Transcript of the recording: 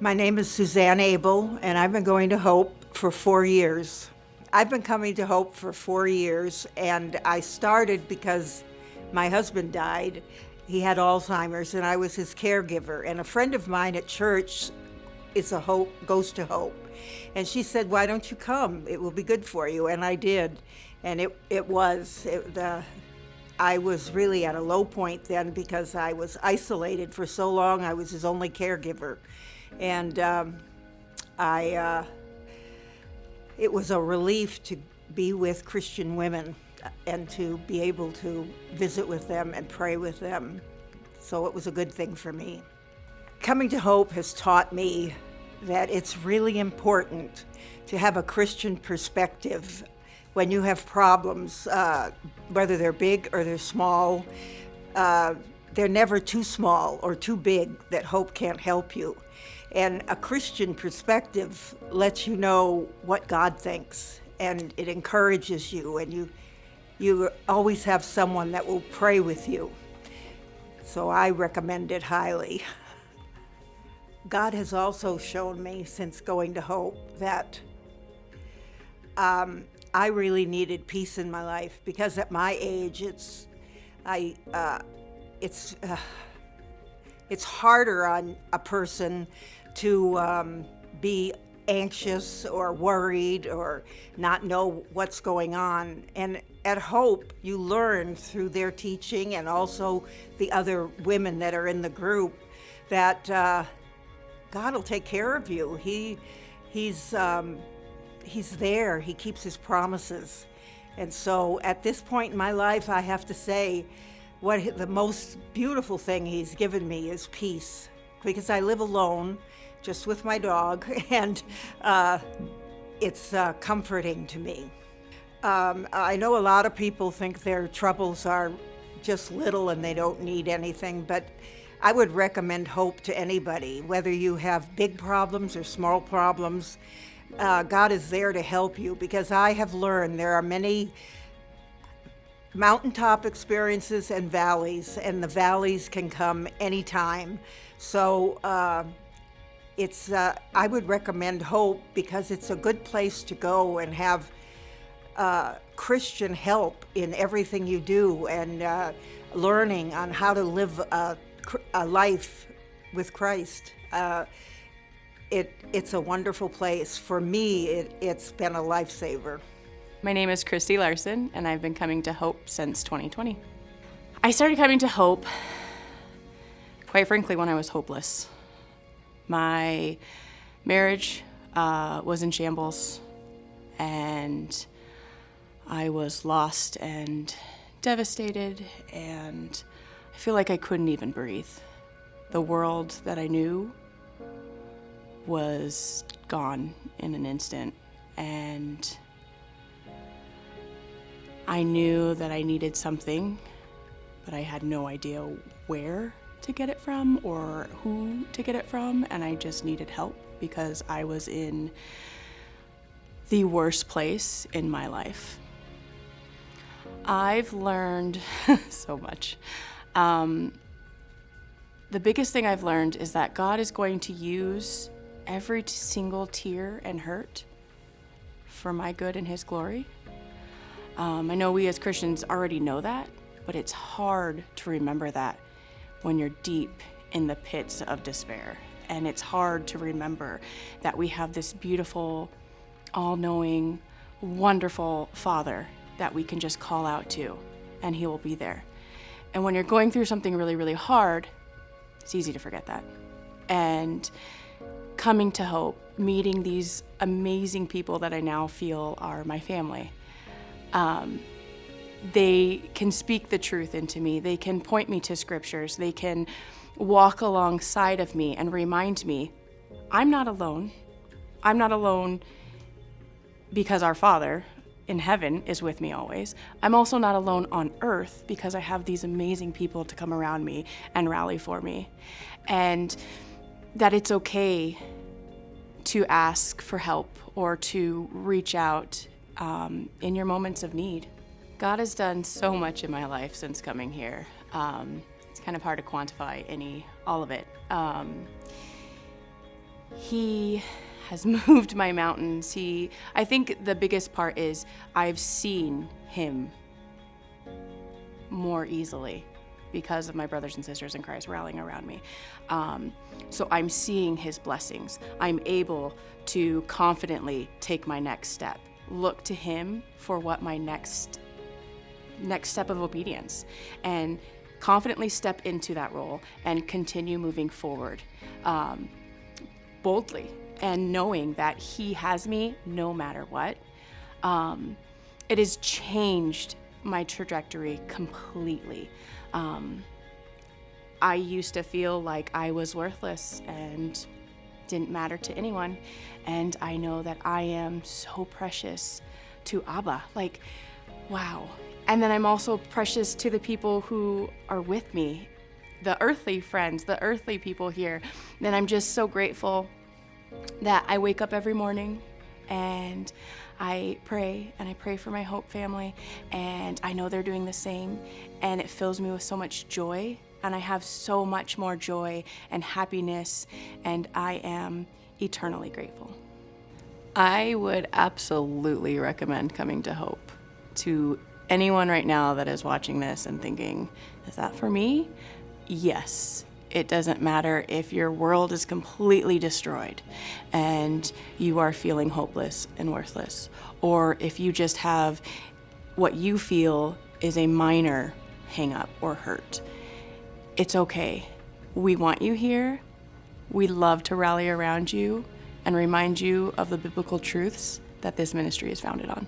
My name is Suzanne Abel, and I've been going to HOPE for 4 years. I've been coming to HOPE for 4 years, and I started because my husband died. He had Alzheimer's, and I was his caregiver. And a friend of mine at church goes to HOPE. And she said, "Why don't you come? It will be good for you." And I did. And I was really at a low point then because I was isolated for so long. I was his only caregiver. And it was a relief to be with Christian women and to be able to visit with them and pray with them. So it was a good thing for me. Coming to HOPE has taught me that it's really important to have a Christian perspective when you have problems, whether they're big or they're small. They're never too small or too big that HOPE can't help you. And a Christian perspective lets you know what God thinks, and it encourages you, and you always have someone that will pray with you. So I recommend it highly. God has also shown me since going to HOPE that I really needed peace in my life, because at my age it's harder on a person to be anxious or worried or not know what's going on. And at HOPE, you learn through their teaching and also the other women that are in the group that God will take care of you. He's there. He keeps his promises. And so at this point in my life, I have to say, the most beautiful thing he's given me is peace, because I live alone, just with my dog, and it's comforting to me. I know a lot of people think their troubles are just little and they don't need anything, but I would recommend HOPE to anybody, whether you have big problems or small problems. God is there to help you, because I have learned there are many mountaintop experiences and valleys, and the valleys can come anytime. So I would recommend HOPE because it's a good place to go and have Christian help in everything you do, and learning on how to live a life with Christ. It's a wonderful place. For me, it's been a lifesaver. My name is Christy Larson, and I've been coming to HOPE since 2020. I started coming to HOPE, quite frankly, when I was hopeless. My marriage was in shambles, and I was lost and devastated, and I feel like I couldn't even breathe. The world that I knew was gone in an instant, and I knew that I needed something, but I had no idea where to get it from or who to get it from, and I just needed help because I was in the worst place in my life. I've learned so much. The biggest thing I've learned is that God is going to use every single tear and hurt for my good and his glory. I know we as Christians already know that, but it's hard to remember that when you're deep in the pits of despair. And it's hard to remember that we have this beautiful, all-knowing, wonderful Father that we can just call out to, and he will be there. And when you're going through something really, really hard, it's easy to forget that. And coming to HOPE, meeting these amazing people that I now feel are my family, they can speak the truth into me. They can point me to scriptures. They can walk alongside of me and remind me, I'm not alone. I'm not alone because our Father in heaven is with me always. I'm also not alone on earth because I have these amazing people to come around me and rally for me. And that it's okay to ask for help or to reach out in your moments of need. God has done so much in my life since coming here. It's kind of hard to quantify all of it. He has moved my mountains. I think the biggest part is I've seen him more easily because of my brothers and sisters in Christ rallying around me. So I'm seeing his blessings. I'm able to confidently take my next step, look to him for what my next step of obedience, and confidently step into that role and continue moving forward boldly, and knowing that he has me no matter what. It has changed my trajectory completely. I used to feel like I was worthless and didn't matter to anyone, and I know that I am so precious to Abba. Like, wow. And then I'm also precious to the people who are with me, the earthly friends, the earthly people here. And I'm just so grateful that I wake up every morning and I pray, and I pray for my Hope family, and I know they're doing the same, and it fills me with so much joy, and I have so much more joy and happiness, and I am eternally grateful. I would absolutely recommend coming to Hope to anyone right now that is watching this and thinking, is that for me? Yes. It doesn't matter if your world is completely destroyed and you are feeling hopeless and worthless, or if you just have what you feel is a minor hang-up or hurt. It's okay. We want you here. We love to rally around you and remind you of the biblical truths that this ministry is founded on.